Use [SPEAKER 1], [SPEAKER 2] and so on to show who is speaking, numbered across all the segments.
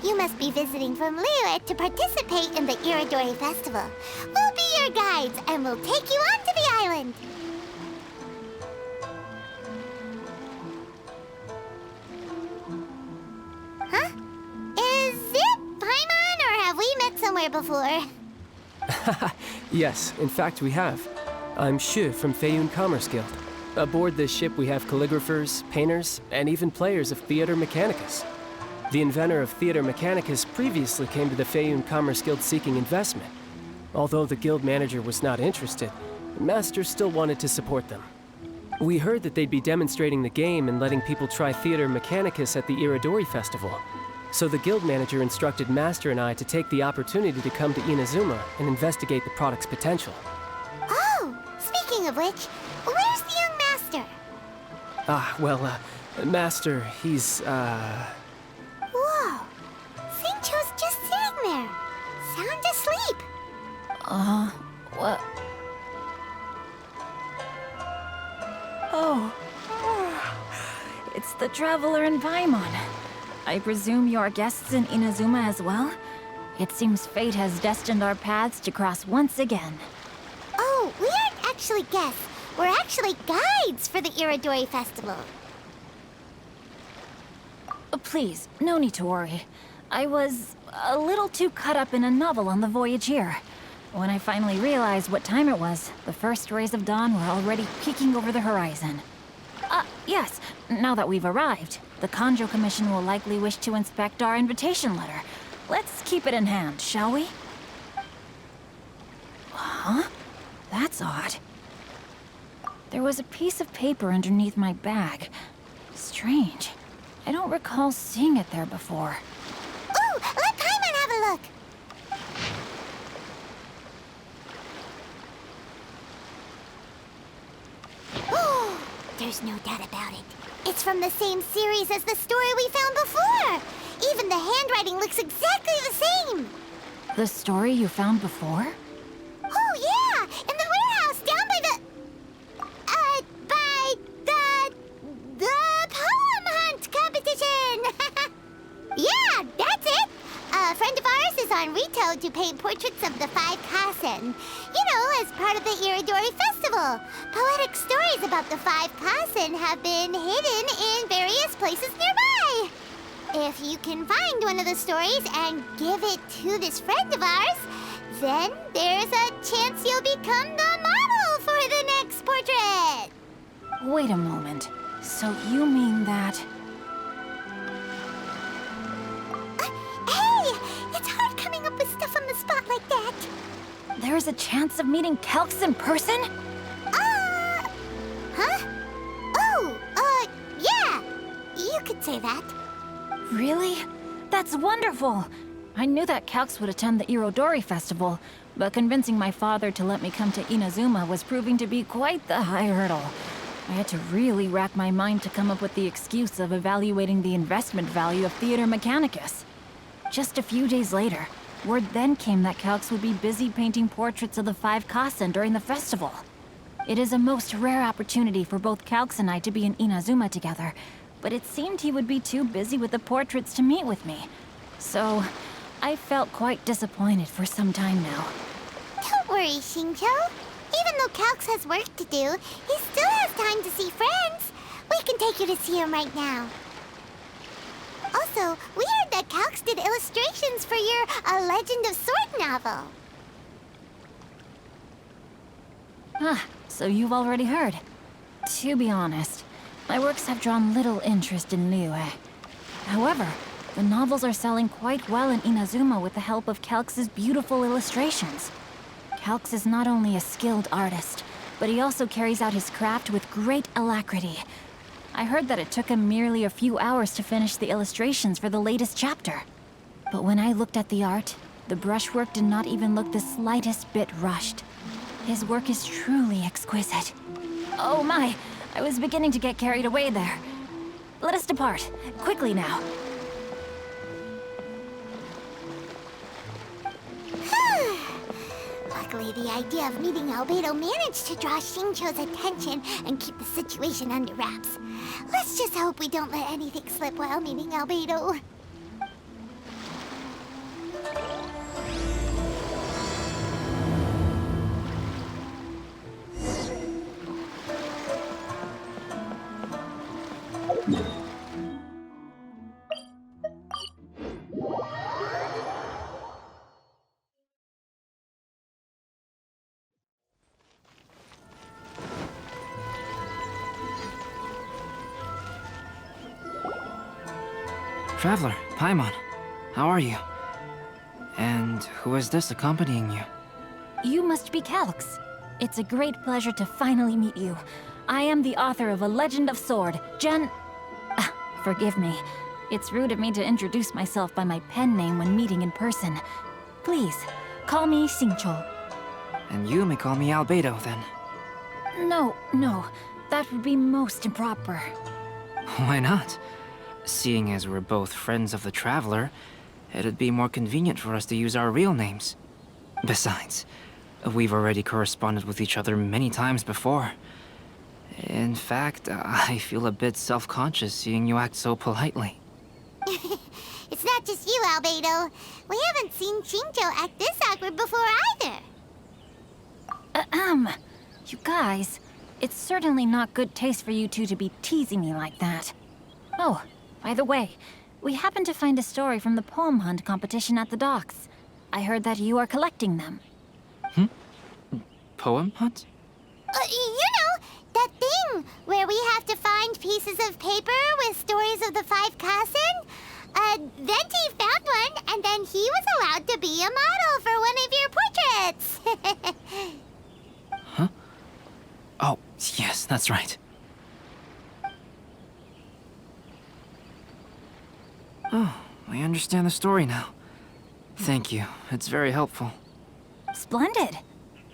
[SPEAKER 1] You must be visiting from Liyue to participate in the Iridori Festival. We'll be your guides, and we'll take you onto the island. Huh? Is it Paimon, or have we met somewhere before?
[SPEAKER 2] Yes, in fact we have. I'm Hues from Feiyun Commerce Guild. Aboard this ship we have calligraphers, painters, and even players of Theater Mechanicus. The inventor of Theater Mechanicus previously came to the Feiyun Commerce Guild seeking investment. Although the guild manager was not interested, the Master still wanted to support them. We heard that they'd be demonstrating the game and letting people try Theater Mechanicus at the Iridori Festival. So the guild manager instructed Master and I to take the opportunity to come to Inazuma and investigate the product's potential.
[SPEAKER 1] Oh, speaking of which, where's the young Master?
[SPEAKER 2] Master, he's,
[SPEAKER 1] Whoa! Xingqiu's just sitting there, sound asleep.
[SPEAKER 3] What? Oh. It's the Traveler and Paimon. I presume you're guests in Inazuma as well? It seems fate has destined our paths to cross once again.
[SPEAKER 1] Oh, we aren't actually guests. We're actually guides for the Iridori Festival.
[SPEAKER 3] Please, no need to worry. I was a little too caught up in a novel on the voyage here. When I finally realized what time it was, the first rays of dawn were already peeking over the horizon. Yes, now that we've arrived, the Kanjo Commission will likely wish to inspect our invitation letter. Let's keep it in hand, shall we? Huh? That's odd. There was a piece of paper underneath my bag. Strange. I don't recall seeing it there before.
[SPEAKER 1] Ooh, let Paimon have a look! Oh, there's no doubt about it. It's from the same series as the story we found before! Even the handwriting looks exactly the same!
[SPEAKER 3] The story you found before?
[SPEAKER 1] Oh, yeah! In the warehouse down by the poem hunt competition! Yeah, that's it! A friend of ours is on Rito to paint portraits of the 5 Kasen. You know, as part of the Iridori Festival. Poetic stories about the 5 Kasen have been hidden in various places nearby. If you can find one of the stories and give it to this friend of ours, then there's a chance you'll become the model for the next portrait.
[SPEAKER 3] Wait a moment. So you mean that...
[SPEAKER 1] Hey! It's hard coming up with stuff on the spot like that.
[SPEAKER 3] There's a chance of meeting Calx in person?
[SPEAKER 1] Huh? Oh, yeah. You could say that.
[SPEAKER 3] Really? That's wonderful! I knew that Calx would attend the Irodori Festival, but convincing my father to let me come to Inazuma was proving to be quite the high hurdle. I had to really rack my mind to come up with the excuse of evaluating the investment value of Theater Mechanicus. Just a few days later, word then came that Calx would be busy painting portraits of the 5 Kasen during the festival. It is a most rare opportunity for both Calx and I to be in Inazuma together, but it seemed he would be too busy with the portraits to meet with me. So, I felt quite disappointed for some time now.
[SPEAKER 1] Don't worry, Xingqiu. Even though Calx has work to do, he still has time to see friends. We can take you to see him right now. Also, we heard that Calx did illustrations for your A Legend of Sword novel.
[SPEAKER 3] So you've already heard. To be honest, my works have drawn little interest in Liyue. However, the novels are selling quite well in Inazuma with the help of Calx's beautiful illustrations. Calx is not only a skilled artist, but he also carries out his craft with great alacrity. I heard that it took him merely a few hours to finish the illustrations for the latest chapter. But when I looked at the art, the brushwork did not even look the slightest bit rushed. His work is truly exquisite. Oh my, I was beginning to get carried away there. Let us depart, quickly now.
[SPEAKER 1] A Luckily, the idea of meeting Albedo managed to draw Xingqiu's attention and keep the situation under wraps. Let's just hope we don't let anything slip while meeting Albedo.
[SPEAKER 4] Traveler, Paimon, how are you? And who is this accompanying you?
[SPEAKER 3] You must be Calx. It's a great pleasure to finally meet you. I am the author of A Legend of Sword, forgive me. It's rude of me to introduce myself by my pen name when meeting in person. Please, call me Xingqiu.
[SPEAKER 4] And you may call me Albedo, then.
[SPEAKER 3] No, that would be most improper.
[SPEAKER 4] Why not? Seeing as we're both friends of the Traveler, it'd be more convenient for us to use our real names. Besides, we've already corresponded with each other many times before. In fact, I feel a bit self-conscious seeing you act so politely.
[SPEAKER 1] It's not just you, Albedo. We haven't seen Xingqiu act this awkward before either.
[SPEAKER 3] You guys, it's certainly not good taste for you two to be teasing me like that. Oh, by the way, we happened to find a story from the poem hunt competition at the docks. I heard that you are collecting them.
[SPEAKER 4] Poem hunt?
[SPEAKER 1] You know, that thing where we have to find pieces of paper with stories of the 5 Kasen. Venti found one, and then he was allowed to be a model for one of your portraits.
[SPEAKER 4] Huh? Oh, yes, that's right. Oh, I understand the story now. Thank you. It's very helpful.
[SPEAKER 3] Splendid.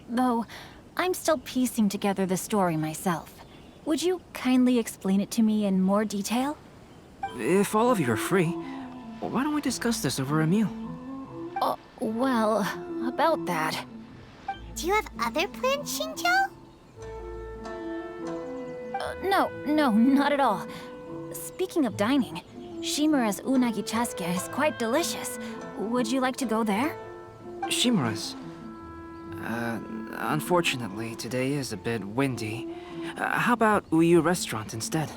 [SPEAKER 3] Though, I'm still piecing together the story myself. Would you kindly explain it to me in more detail?
[SPEAKER 4] If all of you are free, why don't we discuss this over a meal?
[SPEAKER 3] Well, about that.
[SPEAKER 1] Do you have other plans, Xingqiu?
[SPEAKER 3] No, not at all. Speaking of dining, Shimura's unagi chasuke is quite delicious. Would you like to go there?
[SPEAKER 4] Shimura's? Unfortunately, today is a bit windy. How about Uyu Restaurant instead?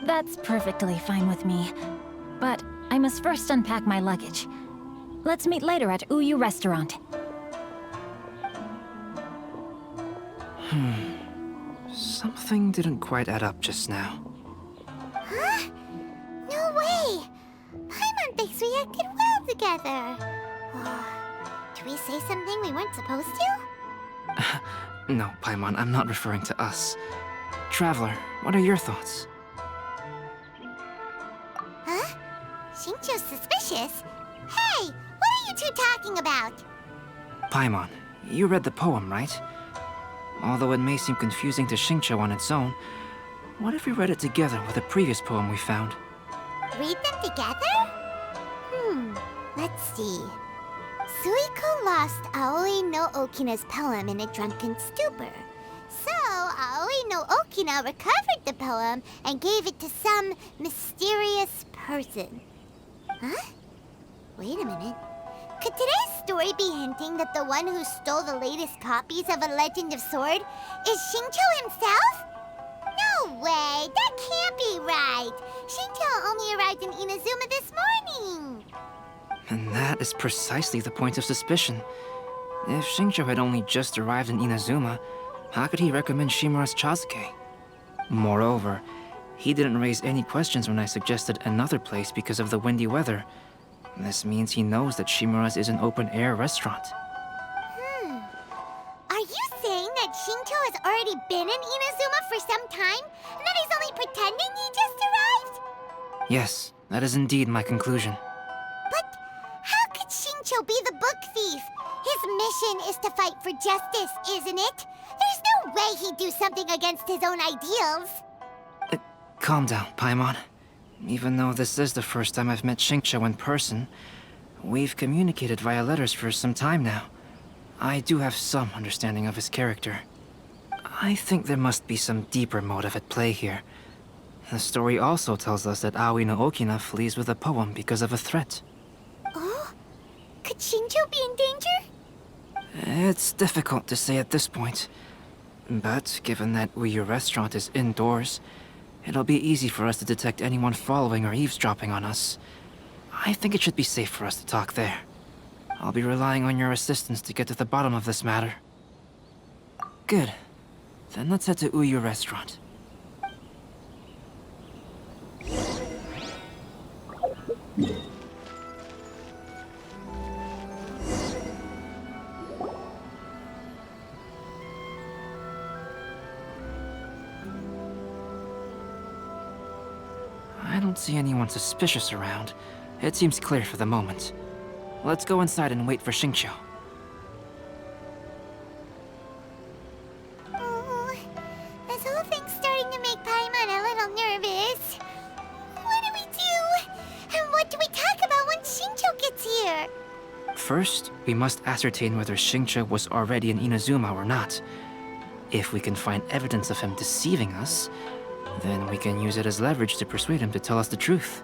[SPEAKER 3] That's perfectly fine with me. But I must first unpack my luggage. Let's meet later at Uyu Restaurant.
[SPEAKER 4] Something didn't quite add up just now.
[SPEAKER 1] Huh? No way! Paimon thinks we acted well together. Did we say something we weren't supposed to?
[SPEAKER 4] No, Paimon, I'm not referring to us. Traveler, what are your thoughts?
[SPEAKER 1] Huh? Xingqiu's suspicious? Hey, what are you two talking about?
[SPEAKER 4] Paimon, you read the poem, right? Although it may seem confusing to Xingqiu on its own, what if we read it together with a previous poem we found?
[SPEAKER 1] Read them together? Let's see. Suiko lost Aoi no Okina's poem in a drunken stupor. So, Aoi no Okina recovered the poem and gave it to some mysterious person. Huh? Wait a minute. Could today's story be hinting that the one who stole the latest copies of A Legend of Sword is Xingqiu himself? No way! That can't be right! Xingqiu only arrived in Inazuma this morning!
[SPEAKER 4] And that is precisely the point of suspicion. If Xingqiu had only just arrived in Inazuma, how could he recommend Shimura's chasuke? Moreover, he didn't raise any questions when I suggested another place because of the windy weather. This means he knows that Shimura's is an open-air restaurant.
[SPEAKER 1] Are you saying that Xingqiu has already been in Inazuma for some time? And that he's only pretending he just arrived?
[SPEAKER 4] Yes, that is indeed my conclusion.
[SPEAKER 1] But how could Xingqiu be the book thief? His mission is to fight for justice, isn't it? There's no way he'd do something against his own ideals.
[SPEAKER 4] Calm down, Paimon. Even though this is the first time I've met Xingqiu in person, we've communicated via letters for some time now. I do have some understanding of his character. I think there must be some deeper motive at play here. The story also tells us that Aoi no Okina flees with a poem because of a threat.
[SPEAKER 1] Oh? Could Shinjo be in danger?
[SPEAKER 4] It's difficult to say at this point. But given that Uyu Restaurant is indoors, it'll be easy for us to detect anyone following or eavesdropping on us. I think it should be safe for us to talk there. I'll be relying on your assistance to get to the bottom of this matter. Good. Then let's head to Uyu Restaurant. I don't see anyone suspicious around. It seems clear for the moment. Let's go inside and wait for Xingqiu.
[SPEAKER 1] Oh, this whole thing's starting to make Paimon a little nervous. What do we do? And what do we talk about when Shinjo gets here?
[SPEAKER 4] First, we must ascertain whether Xingqiu was already in Inazuma or not. If we can find evidence of him deceiving us, then we can use it as leverage to persuade him to tell us the truth.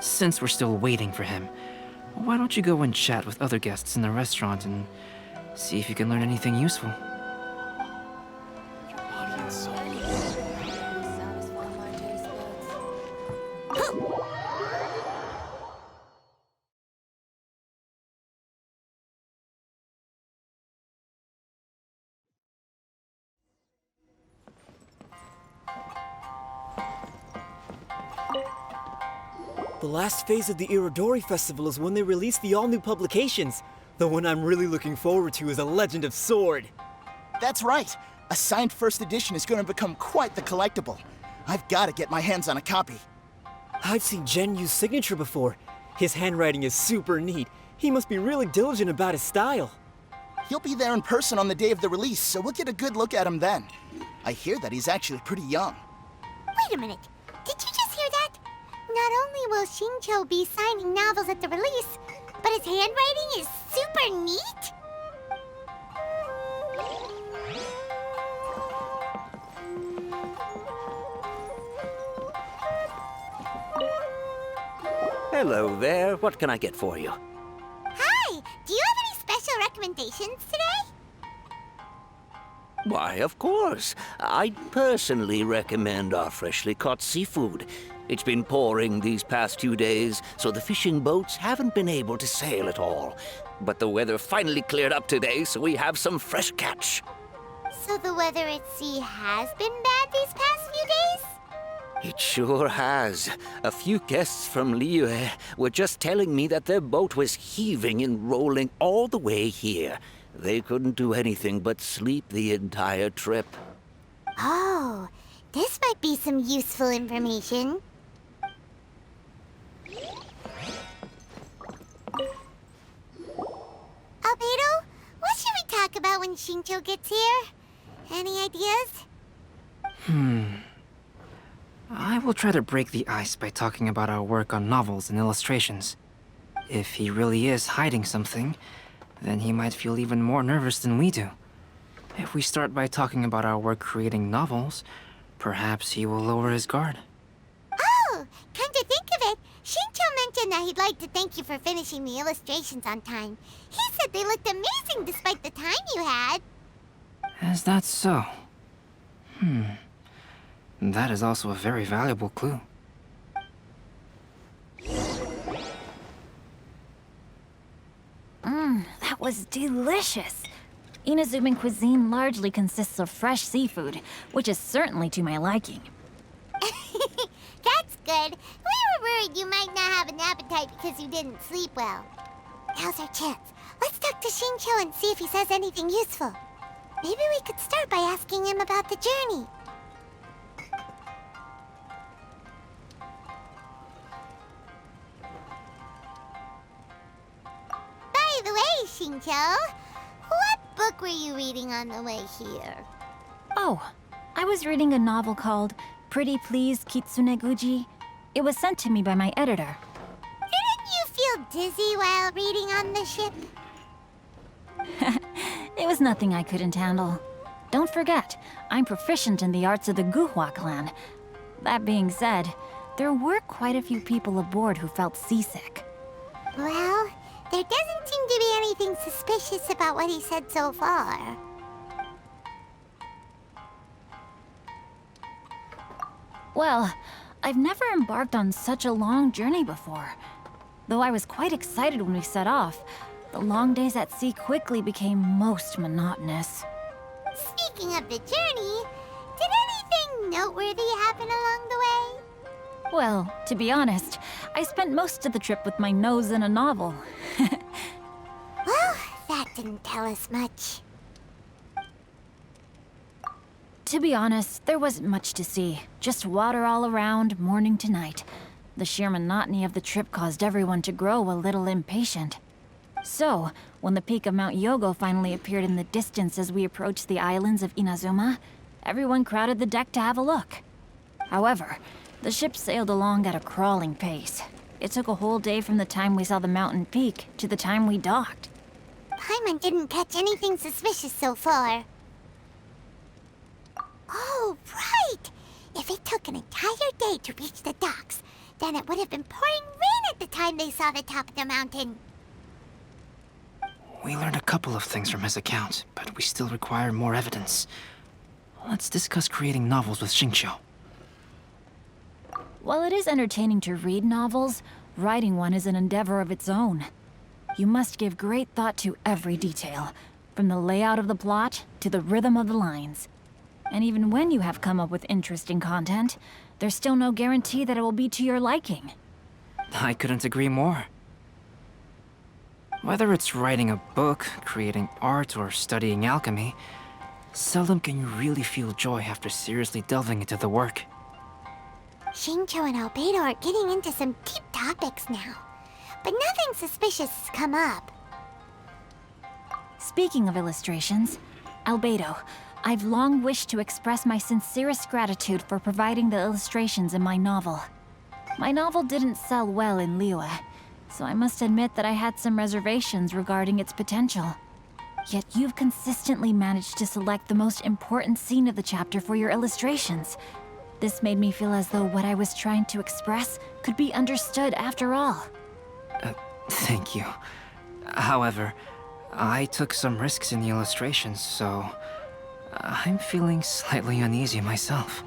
[SPEAKER 4] Since we're still waiting for him, why don't you go and chat with other guests in the restaurant and see if you can learn anything useful?
[SPEAKER 5] The last phase of the Irodori Festival is when they release the all-new publications. The one I'm really looking forward to is A Legend of Sword.
[SPEAKER 6] That's right. A signed first edition is going to become quite the collectible. I've got to get my hands on a copy.
[SPEAKER 5] I've seen Genyu's signature before. His handwriting is super neat. He must be really diligent about his style.
[SPEAKER 6] He'll be there in person on the day of the release, so we'll get a good look at him then. I hear that he's actually pretty young.
[SPEAKER 1] Wait a minute. Did you just hear that? Not only will Shinjo be signing novels at the release, but his handwriting is super neat?
[SPEAKER 7] Hello there. What can I get for you?
[SPEAKER 1] Hi! Do you have any special recommendations today?
[SPEAKER 7] Why, of course. I'd personally recommend our freshly caught seafood. It's been pouring these past few days, so the fishing boats haven't been able to sail at all. But the weather finally cleared up today, so we have some fresh catch.
[SPEAKER 1] So the weather at sea has been bad these past few days?
[SPEAKER 7] It sure has. A few guests from Liyue were just telling me that their boat was heaving and rolling all the way here. They couldn't do anything but sleep the entire trip.
[SPEAKER 1] Oh, this might be some useful information. Albedo, what should we talk about when Shinjo gets here? Any ideas?
[SPEAKER 4] I will try to break the ice by talking about our work on novels and illustrations. If he really is hiding something, then he might feel even more nervous than we do. If we start by talking about our work creating novels, perhaps he will lower his guard.
[SPEAKER 1] Oh, come to think of it, Shinjo mentioned that he'd like to thank you for finishing the illustrations on time. He said they looked amazing despite the time you had.
[SPEAKER 4] Is that so? That is also a very valuable clue.
[SPEAKER 3] That was delicious. Inazuman cuisine largely consists of fresh seafood, which is certainly to my liking.
[SPEAKER 1] That's good. We were worried you might not have an appetite because you didn't sleep well. Now's our chance. Let's talk to Shinjo and see if he says anything useful. Maybe we could start by asking him about the journey. By the way, Shinjo, what book were you reading on the way here?
[SPEAKER 3] Oh, I was reading a novel called Pretty Please Kitsune Guji. It was sent to me by my editor.
[SPEAKER 1] Didn't you feel dizzy while reading on the ship?
[SPEAKER 3] It was nothing I couldn't handle. Don't forget, I'm proficient in the arts of the Guhua clan. That being said, there were quite a few people aboard who felt seasick.
[SPEAKER 1] Well, there doesn't seem to be anything suspicious about what he said so far.
[SPEAKER 3] Well, I've never embarked on such a long journey before. Though I was quite excited when we set off, the long days at sea quickly became most monotonous.
[SPEAKER 1] Speaking of the journey, did anything noteworthy happen along the way?
[SPEAKER 3] Well, to be honest, I spent most of the trip with my nose in a novel.
[SPEAKER 1] Well, that didn't tell us much.
[SPEAKER 3] To be honest, there wasn't much to see. Just water all around, morning to night. The sheer monotony of the trip caused everyone to grow a little impatient. So, when the peak of Mount Yogo finally appeared in the distance as we approached the islands of Inazuma, everyone crowded the deck to have a look. However, the ship sailed along at a crawling pace. It took a whole day from the time we saw the mountain peak to the time we docked.
[SPEAKER 1] Paimon didn't catch anything suspicious so far. Oh, right! If it took an entire day to reach the docks, then it would have been pouring rain at the time they saw the top of the mountain.
[SPEAKER 4] We learned a couple of things from his account, but we still require more evidence. Let's discuss creating novels with Xingqiu.
[SPEAKER 3] While it is entertaining to read novels, writing one is an endeavor of its own. You must give great thought to every detail, from the layout of the plot to the rhythm of the lines. And even when you have come up with interesting content, there's still no guarantee that it will be to your liking.
[SPEAKER 4] I couldn't agree more. Whether it's writing a book, creating art, or studying alchemy, seldom can you really feel joy after seriously delving into the work.
[SPEAKER 1] Xingqiu and Albedo are getting into some deep topics now, but nothing suspicious has come up.
[SPEAKER 3] Speaking of illustrations, Albedo, I've long wished to express my sincerest gratitude for providing the illustrations in my novel. My novel didn't sell well in Liyue, so I must admit that I had some reservations regarding its potential. Yet you've consistently managed to select the most important scene of the chapter for your illustrations. This made me feel as though what I was trying to express could be understood after all.
[SPEAKER 4] Thank you. However, I took some risks in the illustrations, so I'm feeling slightly uneasy myself.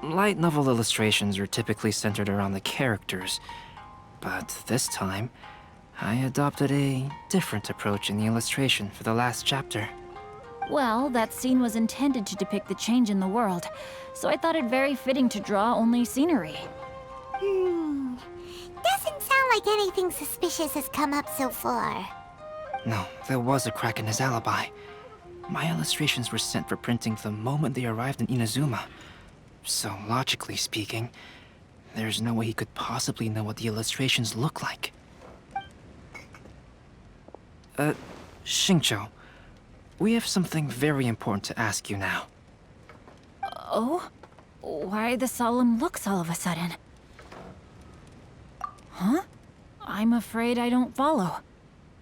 [SPEAKER 4] Light novel illustrations are typically centered around the characters, but this time, I adopted a different approach in the illustration for the last chapter.
[SPEAKER 3] Well, that scene was intended to depict the change in the world, so I thought it very fitting to draw only scenery.
[SPEAKER 1] Doesn't sound like anything suspicious has come up so far.
[SPEAKER 4] No, there was a crack in his alibi. My illustrations were sent for printing the moment they arrived in Inazuma. So, logically speaking, there's no way he could possibly know what the illustrations look like. Xingqiu, we have something very important to ask you now.
[SPEAKER 3] Oh? Why the solemn looks all of a sudden? Huh? I'm afraid I don't follow.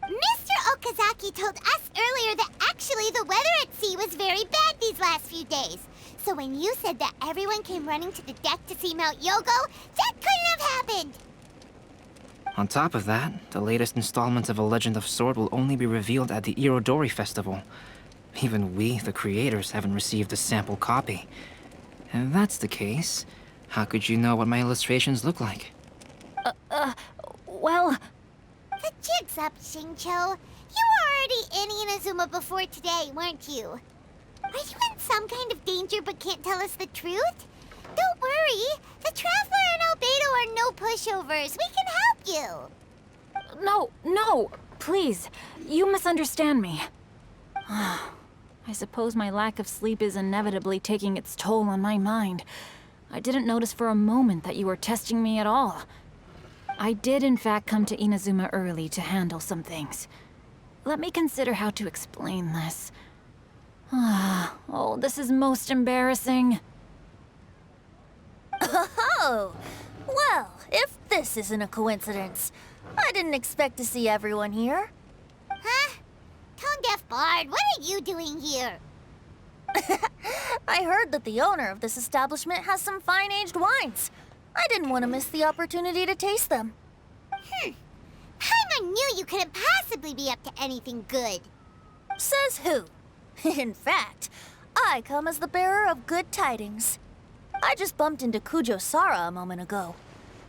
[SPEAKER 1] Mr. Okazaki told us earlier that actually the weather at sea was very bad these last few days. So when you said that everyone came running to the deck to see Mount Yogo, that couldn't have happened!
[SPEAKER 4] On top of that, the latest installment of A Legend of Sword will only be revealed at the Irodori Festival. Even we, the creators, haven't received a sample copy. If that's the case, how could you know what my illustrations look like?
[SPEAKER 3] Well...
[SPEAKER 1] The jig's up, Xingqiu. You were already in Inazuma before today, weren't you? Are you in some kind of danger but can't tell us the truth? Don't worry. The Traveler and Albedo are no pushovers. We can help you.
[SPEAKER 3] No, please. You misunderstand me. I suppose my lack of sleep is inevitably taking its toll on my mind. I didn't notice for a moment that you were testing me at all. I did in fact come to Inazuma early to handle some things. Let me consider how to explain this. Oh, this is most embarrassing.
[SPEAKER 8] Oh, well, if this isn't a coincidence, I didn't expect to see everyone here.
[SPEAKER 1] Huh? Tone deaf Bard, what are you doing here?
[SPEAKER 8] I heard that the owner of this establishment has some fine-aged wines. I didn't want to miss the opportunity to taste them.
[SPEAKER 1] Paimon knew you couldn't possibly be up to anything good.
[SPEAKER 8] Says who? In fact, I come as the bearer of good tidings. I just bumped into Kujo Sara a moment ago.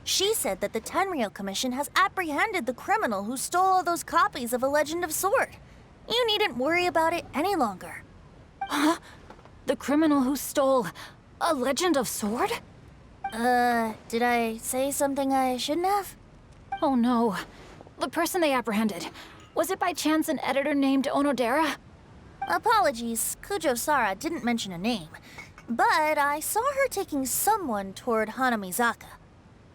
[SPEAKER 8] She said that the Tenryou Commission has apprehended the criminal who stole all those copies of A Legend of Sword. You needn't worry about it any longer.
[SPEAKER 3] Huh? The criminal who stole A Legend of Sword?
[SPEAKER 8] Did I say something I shouldn't have?
[SPEAKER 3] Oh no. The person they apprehended. Was it by chance an editor named Onodera?
[SPEAKER 8] Apologies, Kujo Sara didn't mention a name. But I saw her taking someone toward Hanamizaka.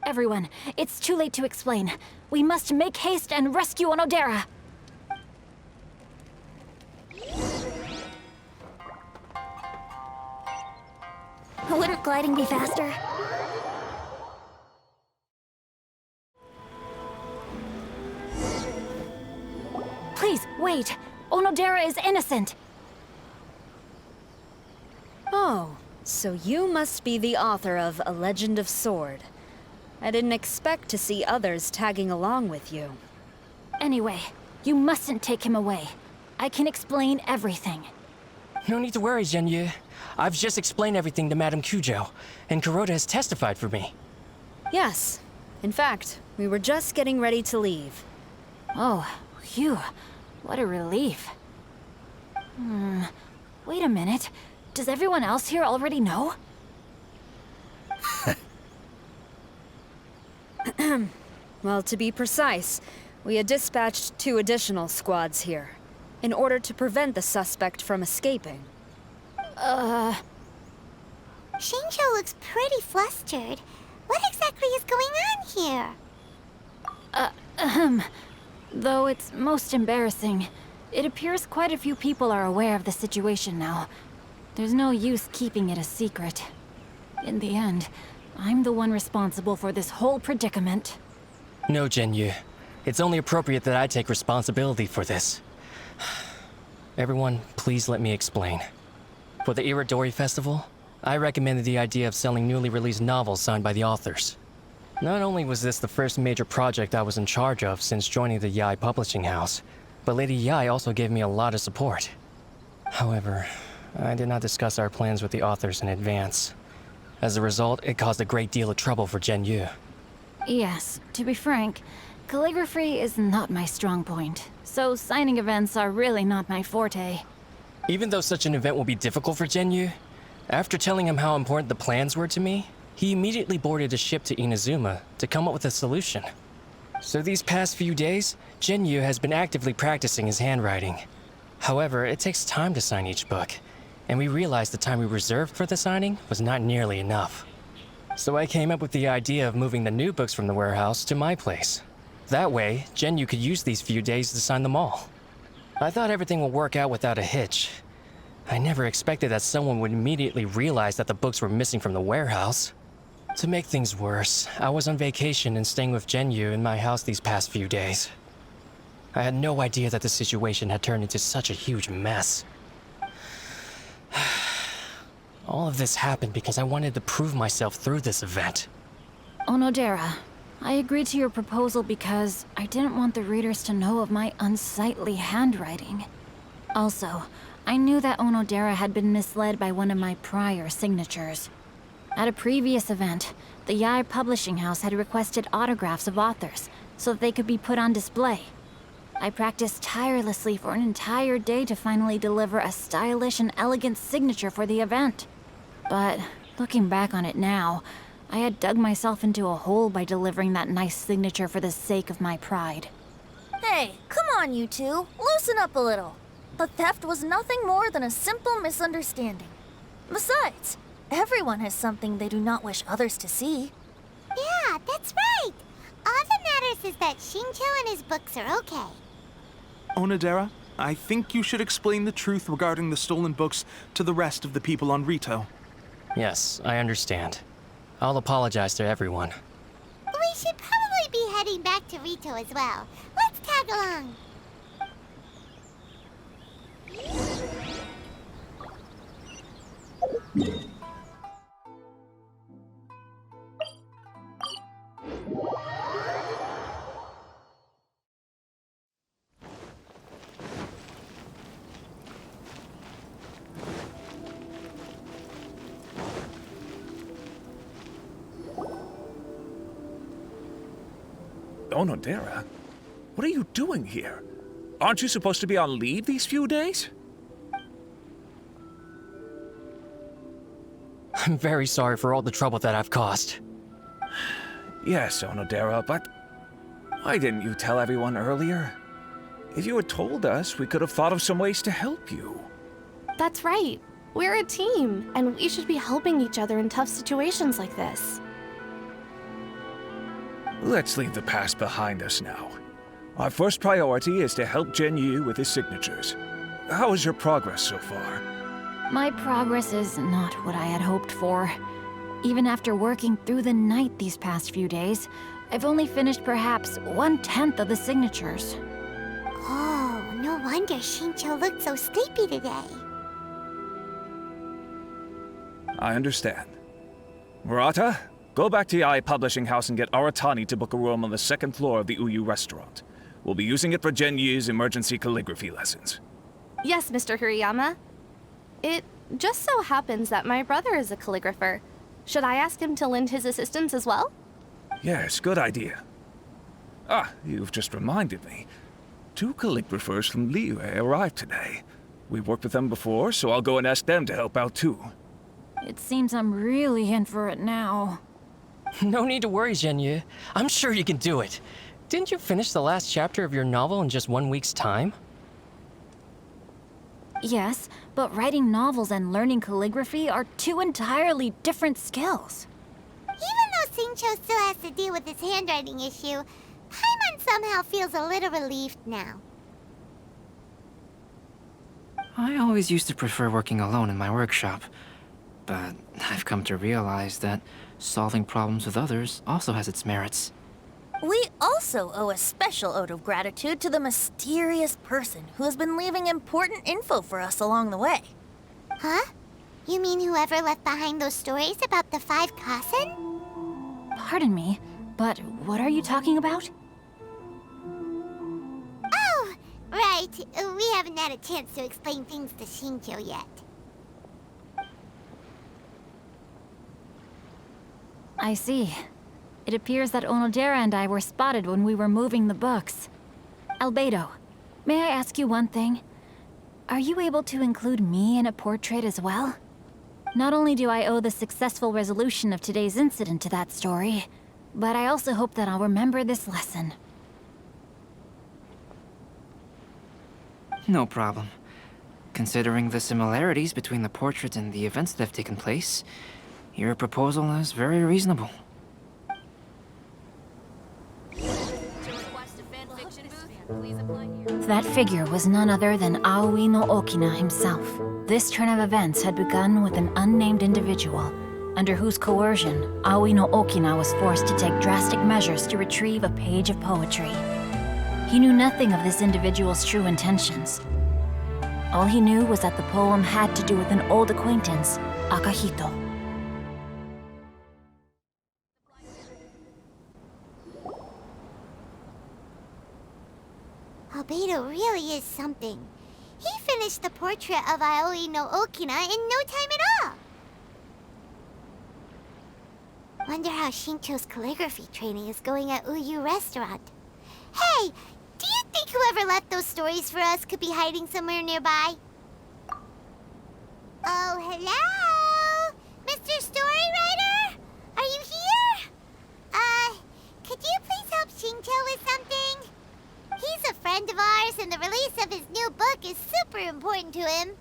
[SPEAKER 3] Everyone, it's too late to explain. We must make haste and rescue Onodera.
[SPEAKER 8] Wouldn't gliding be faster?
[SPEAKER 3] Please, wait. Onodera is innocent.
[SPEAKER 9] Oh, so you must be the author of A Legend of Sword. I didn't expect to see others tagging along with you.
[SPEAKER 3] Anyway, you mustn't take him away. I can explain everything.
[SPEAKER 2] No need to worry, Genyu. I've just explained everything to Madame Kujo, and Kuroda has testified for me.
[SPEAKER 9] Yes. In fact, we were just getting ready to leave.
[SPEAKER 3] Oh, phew. What a relief. Wait a minute. Does everyone else here already know?
[SPEAKER 9] Well, to be precise, we had dispatched 2 additional squads here, in order to prevent the suspect from escaping.
[SPEAKER 1] Xingqiu looks pretty flustered. What exactly is going on here?
[SPEAKER 3] Though it's most embarrassing, it appears quite a few people are aware of the situation now. There's no use keeping it a secret. In the end, I'm the one responsible for this whole predicament.
[SPEAKER 2] No, Genyu. It's only appropriate that I take responsibility for this. Everyone, please let me explain. For the Irodori Festival, I recommended the idea of selling newly released novels signed by the authors. Not only was this the first major project I was in charge of since joining the Yae publishing house, but Lady Yae also gave me a lot of support. However, I did not discuss our plans with the authors in advance. As a result, it caused a great deal of trouble for Genyu.
[SPEAKER 3] Yes, to be frank, calligraphy is not my strong point, so signing events are really not my forte.
[SPEAKER 2] Even though such an event will be difficult for Genyu, after telling him how important the plans were to me, he immediately boarded a ship to Inazuma to come up with a solution. So these past few days, Genyu has been actively practicing his handwriting. However, it takes time to sign each book, and we realized the time we reserved for the signing was not nearly enough. So I came up with the idea of moving the new books from the warehouse to my place. That way, Genyu could use these few days to sign them all. I thought everything would work out without a hitch. I never expected that someone would immediately realize that the books were missing from the warehouse. To make things worse, I was on vacation and staying with Genyu in my house these past few days. I had no idea that the situation had turned into such a huge mess. All of this happened because I wanted to prove myself through this event.
[SPEAKER 3] Onodera, I agreed to your proposal because I didn't want the readers to know of my unsightly handwriting. Also, I knew that Onodera had been misled by one of my prior signatures. At a previous event, the Yae publishing house had requested autographs of authors so that they could be put on display. I practiced tirelessly for an entire day to finally deliver a stylish and elegant signature for the event. But looking back on it now, I had dug myself into a hole by delivering that nice signature for the sake of my pride.
[SPEAKER 8] Hey, come on, you two. Loosen up a little. The theft was nothing more than a simple misunderstanding. Besides, everyone has something they do not wish others to see.
[SPEAKER 1] Yeah, that's right. All that matters is that Xingqiu and his books are okay.
[SPEAKER 10] Onodera, I think you should explain the truth regarding the stolen books to the rest of the people on Rito.
[SPEAKER 2] Yes, I understand. I'll apologize to everyone.
[SPEAKER 1] We should probably be heading back to Rito as well. Let's tag along.
[SPEAKER 11] Onodera, what are you doing here? Aren't you supposed to be on leave these few days?
[SPEAKER 12] I'm very sorry for all the trouble that I've caused.
[SPEAKER 11] Yes, Onodera, but why didn't you tell everyone earlier? If you had told us, we could have thought of some ways to help you.
[SPEAKER 13] That's right. We're a team, and we should be helping each other in tough situations like this.
[SPEAKER 11] Let's leave the past behind us now. Our first priority is to help Yu with his signatures. How is your progress so far?
[SPEAKER 3] My progress is not what I had hoped for. Even after working through the night these past few days, I've only finished perhaps 1/10 of the signatures.
[SPEAKER 1] Oh, no wonder Shincho looked so sleepy today.
[SPEAKER 11] I understand. Murata, go back to Yae Publishing House and get Aratani to book a room on the second floor of the Uyu restaurant. We'll be using it for Yu's emergency calligraphy lessons.
[SPEAKER 13] Yes, Mr. Hirayama. It just so happens that my brother is a calligrapher. Should I ask him to lend his assistance as well?
[SPEAKER 11] Yes, good idea. Ah, you've just reminded me. 2 calligraphers from Liyue arrived today. We've worked with them before, so I'll go and ask them to help out too.
[SPEAKER 3] It seems I'm really in for it now.
[SPEAKER 12] No need to worry, Yu. I'm sure you can do it. Didn't you finish the last chapter of your novel in just 1 week's time?
[SPEAKER 3] Yes, but writing novels and learning calligraphy are 2 entirely different skills.
[SPEAKER 1] Even though Shincho still has to deal with his handwriting issue, Paimon somehow feels a little relieved now.
[SPEAKER 4] I always used to prefer working alone in my workshop, but I've come to realize that solving problems with others also has its merits.
[SPEAKER 8] We also owe a special ode of gratitude to the mysterious person who has been leaving important info for us along the way.
[SPEAKER 1] Huh? You mean whoever left behind those stories about the 5 Kasen?
[SPEAKER 3] Pardon me, but what are you talking about?
[SPEAKER 1] Oh, right. We haven't had a chance to explain things to Shincho yet.
[SPEAKER 3] I see. It appears that Onodera and I were spotted when we were moving the books. Albedo, may I ask you one thing? Are you able to include me in a portrait as well? Not only do I owe the successful resolution of today's incident to that story, but I also hope that I'll remember this lesson.
[SPEAKER 4] No problem. Considering the similarities between the portrait and the events that have taken place, your proposal is very reasonable.
[SPEAKER 3] That figure was none other than Aoi no Okina himself. This turn of events had begun with an unnamed individual, under whose coercion, Aoi no Okina was forced to take drastic measures to retrieve a page of poetry. He knew nothing of this individual's true intentions. All he knew was that the poem had to do with an old acquaintance, Akahito.
[SPEAKER 1] Albedo really is something. He finished the portrait of Aoi no Okina in no time at all. Wonder how Shincho's calligraphy training is going at Uyu Restaurant. Hey, do you think whoever left those stories for us could be hiding somewhere nearby? Oh, hello? Mr. Storywriter? Are you here? Could you please help Shincho with something? He's a friend of ours, and the release of his new book is super important to him.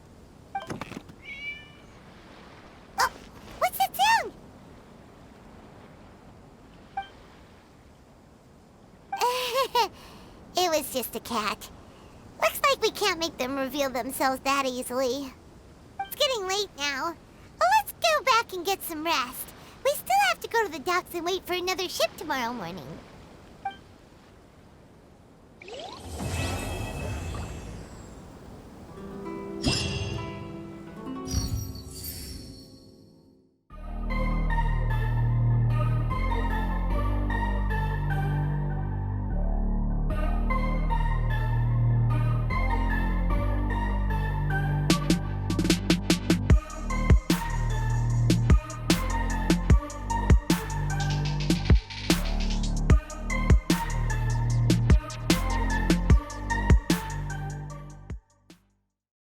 [SPEAKER 1] Oh, what's that sound? It was just a cat. Looks like we can't make them reveal themselves that easily. It's getting late now. Well, let's go back and get some rest. We still have to go to the docks and wait for another ship tomorrow morning.